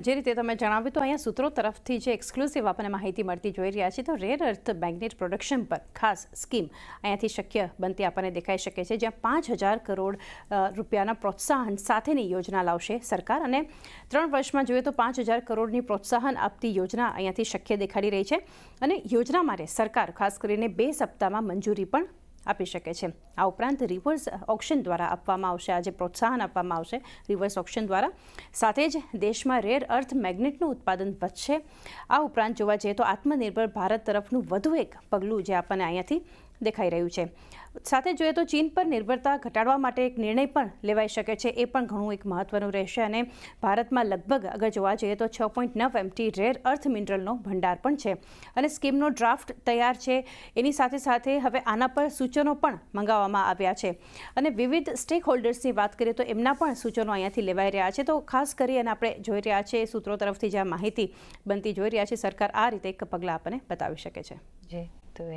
જે રીતે તમે જણાવ્યું તો અહીંયા સૂત્રો તરફથી જે એક્સક્લુઝિવ આપણને માહિતી મળતી જોઈ રહ્યા છીએ તો રેર અર્થ મેગ્નેટ પ્રોડક્શન પર ખાસ સ્કીમ અહીંયાથી શક્ય બનતી આપણને દેખાઈ શકે છે, જ્યાં 5,000 કરોડ રૂપિયાના પ્રોત્સાહન સાથેની યોજના લાવશે સરકાર અને 3 વર્ષમાં જોઈએ તો 5,000 કરોડની પ્રોત્સાહન આપતી યોજના અહીંયાથી શક્ય દેખાડી રહી છે અને યોજના માટે સરકાર ખાસ કરીને 2 સપ્તાહમાં મંજૂરી પણ આપી શકે છે। આ ઉપરાંત રિવર્સ ઓક્શન દ્વારા આપવામાં આવશે, આજે પ્રોત્સાહન આપવામાં આવશે રિવર્સ ઓક્શન દ્વારા, સાથે જ દેશમાં રેર અર્થ મેગ્નેટનું ઉત્પાદન વધશે। આ ઉપરાંત જોવા જઈએ તો આત્મનિર્ભર ભારત તરફનું વધુ એક પગલું જે આપણને અહીંયાથી દેખાઈ રહ્યું છે। સાથે જોઈએ તો ચીન પર નિર્ભરતા ઘટાડવા માટે એક નિર્ણય પણ લેવાઈ શકે છે, એ પણ ઘણું એક મહત્વનું રહેશે અને ભારતમાં લગભગ અગર જોવા જઈએ તો 6.9 MT રેર અર્થ મિનરલનો ભંડાર પણ છે અને સ્કીમનો ડ્રાફ્ટ તૈયાર છે। એની સાથે સાથે હવે આના પર સૂચનો પણ મંગાવવામાં આવ્યા છે અને વિવિધ સ્ટેક હોલ્ડર્સની વાત કરીએ તો એમના પણ સૂચનો અહીંયાથી લેવાઈ રહ્યા છે। તો ખાસ કરી અને આપણે જોઈ રહ્યા છીએ સૂત્રો તરફથી જે માહિતી બનતી જોઈ રહ્યા છીએ, સરકાર આ રીતે એક પગલાં આપણને બતાવી શકે છે। જી, તો